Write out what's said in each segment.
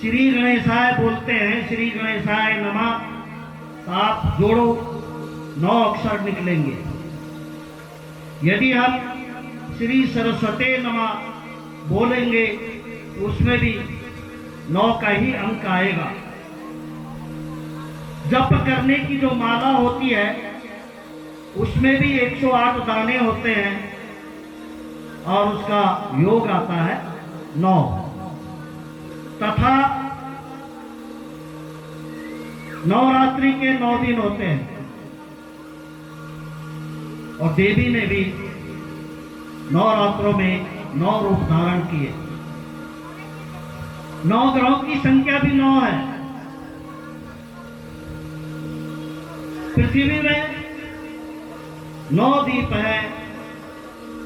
श्री गणेशाय बोलते हैं, श्री गणेशाय नमः, आप जोड़ो 9 अक्षर निकलेंगे। यदि हम श्री सरस्वती नमः बोलेंगे तो उसमें भी 9 का ही अंक आएगा। जप करने की जो माला होती है उसमें भी 108 दाने होते हैं और उसका योग आता है 9। तथा नवरात्रि के 9 दिन होते हैं और देवी ने भी नवरात्रों में 9 रूप धारण किए। 9 ग्रहों की संख्या भी 9 है। पृथ्वी में 9 द्वीप है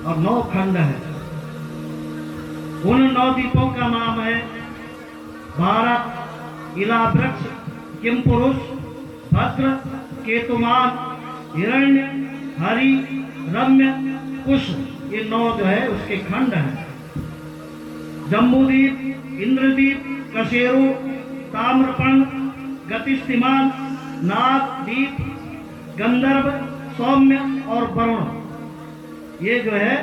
और 9 खंड है। उन 9 द्वीपों का नाम है भारत, इलावृक्ष, किमपुरुष, भद्र, केतुमान, हिरण्य, हरि, रम्य, कुश। ये 9 जो है उसके खंड हैं। जम्बूद्वीप, इंद्रद्वीप, कशेरु, ताम्रपर्ण, गतिस्तिमान, नागद्वीप, गंधर्व, सौम्य और वरुण। ये जो है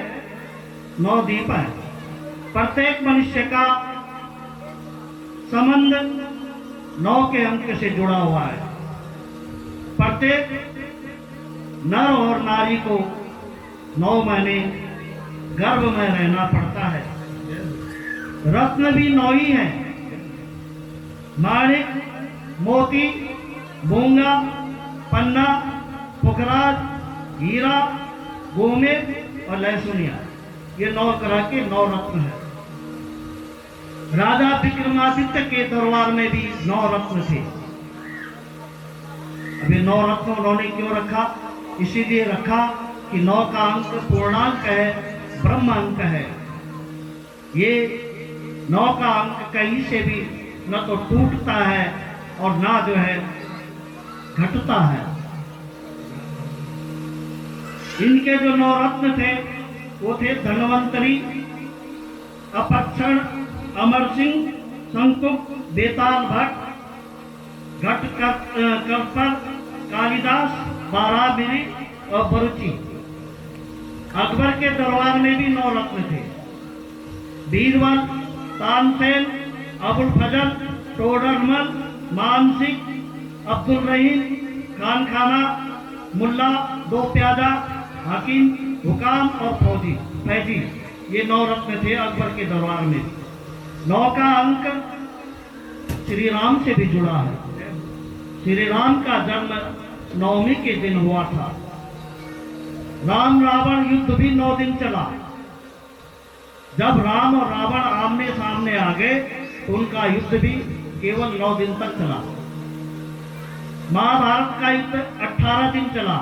9 द्वीप है। प्रत्येक मनुष्य का संबंध 9 के अंक से जुड़ा हुआ है। प्रत्येक नर और नारी को 9 महीने गर्भ में रहना पड़ता है। रत्न भी 9 ही हैं। माणिक, मोती, मूंगा, पन्ना, पुखराज, हीरा, गोमेद और लहसुनिया, ये 9 तरह के 9 रत्न हैं। राजा विक्रमादित्य के दरबार में भी 9 रत्न थे। अभी 9 रत्न उन्होंने क्यों रखा? इसीलिए रखा कि 9 का अंक पूर्णांक है, ब्रह्म अंक है। ये 9 का अंक कहीं से भी न तो टूटता है और ना जो है घटता है। इनके जो 9 रत्न थे वो थे धन्वंतरी, अपक्षण, अमर सिंह, शंकुक, बेताल भट्ट, घट करपर, कालिदास, बाराबिरी और बरुचि। अकबर के दरबार में भी 9 रत्न थे। बीरबल, तानसेन, अबुल फजल, टोडरमल, मानसिक, अब्दुल रहीम, खान खाना, मुल्ला, 2 प्याजा, हकीम, हुकाम और फैजी। ये 9 रत्न थे अकबर के दरबार में। 9 का अंक श्री राम से भी जुड़ा है। श्री राम का जन्म 9वीं के दिन हुआ था। राम रावण युद्ध भी 9 दिन चला। जब राम और रावण आमने सामने आ गए तो उनका युद्ध भी केवल 9 दिन तक चला। महाभारत का युद्ध 18 दिन चला।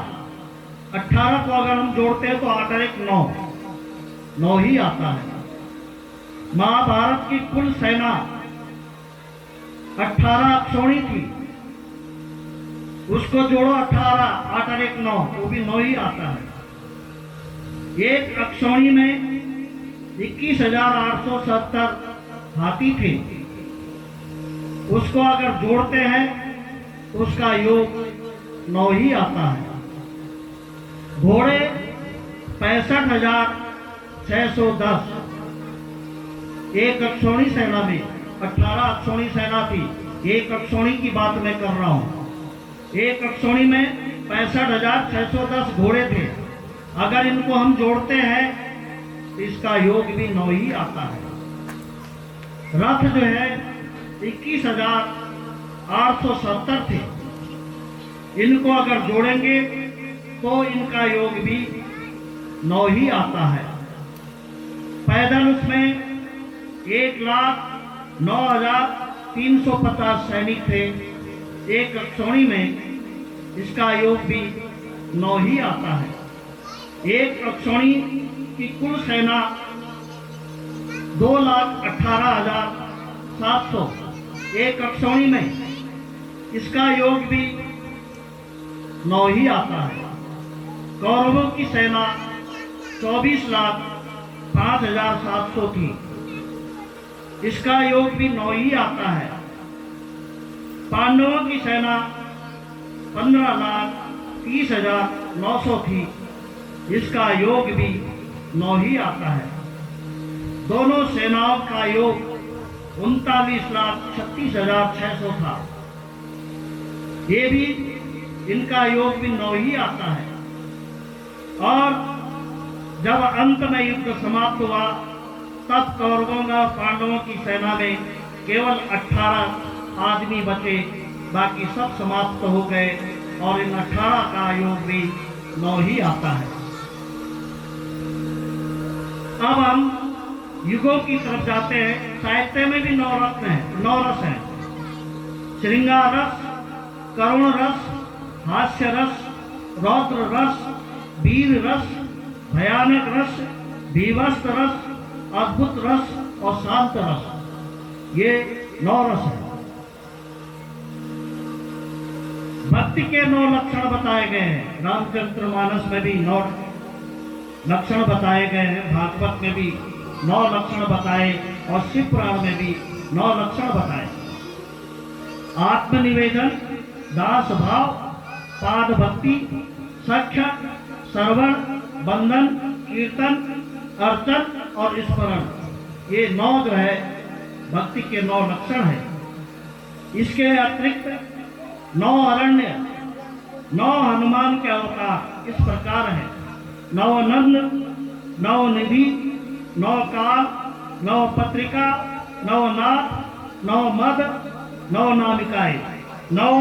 18 को अगर हम जोड़ते हैं तो 8 और 1 9 ही आता है। महाभारत की कुल सेना 18 अक्षौणी थी। उसको जोड़ो 18, 8 और 1 9, वो भी 9 ही आता है। एक अक्षौणी में 21,870 हाथी थे। उसको अगर जोड़ते हैं तो उसका योग 9 ही आता है। घोड़े 65,610। एक अक्षौणी सेना में 18 अक्षौणी सेना थी। एक अक्षौणी की बात मैं कर रहा हूं। एक अक्षौणी में 65,610 घोड़े थे। अगर इनको हम जोड़ते हैं तो इसका योग भी 9 ही आता है। रथ जो है 21,870 थे। इनको अगर जोड़ेंगे तो इनका योग भी 9 ही आता है। पैदल उसमें 1,09,350 सैनिक थे। एक अक्षौणी में इसका योग भी 9 ही आता है। एक अक्षौणी की कुल सेना 2,18,700। एक अक्षौणी में इसका योग भी 9 ही आता है। कौरवों की सेना 24,05,700 थी। इसका योग भी 9 ही आता है। पांडवों की सेना 15,30,900 थी। इसका योग भी 9 ही आता है। दोनों सेनाओं का योग 39,36,600 था। ये भी इनका योग भी 9 ही आता है। और जब अंत में युद्ध समाप्त हुआ तब कौरवों और पांडवों की सेना में केवल 18 आदमी बचे, बाकी सब समाप्त हो गए और इन 18 का योग भी 9 ही आता है। अब हम युगों की तरफ जाते हैं। साहित्य में भी 9 रत्न हैं, 9 रस हैं। श्रृंगार रस, करुण रस, हास्य रस, रौद्र रस, वीर रस, भयानक रस, भीभत्स रस, अद्भुत रस और शांत रस। ये 9 रस हैं। भक्ति के 9 लक्षण बताए गए हैं। रामचरितमानस में भी 9 लक्षण बताए गए हैं, भागवत में भी 9 लक्षण बताए और शिव पुराण में भी 9 लक्षण बताए। आत्मनिवेदन, दास भाव, पाद भक्ति, सख्य, श्रवण, बंधन, कीर्तन, अर्चन और स्मरण, ये 9 जो है भक्ति के 9 लक्षण है। इसके अतिरिक्त 9 अरण्य, 9 हनुमान के अवतार इस प्रकार है। 9 नंद, 9 निधि, 9 काल, 9 पत्रिका, 9 नाथ, 9 मद, 9 नामिकाएं, 9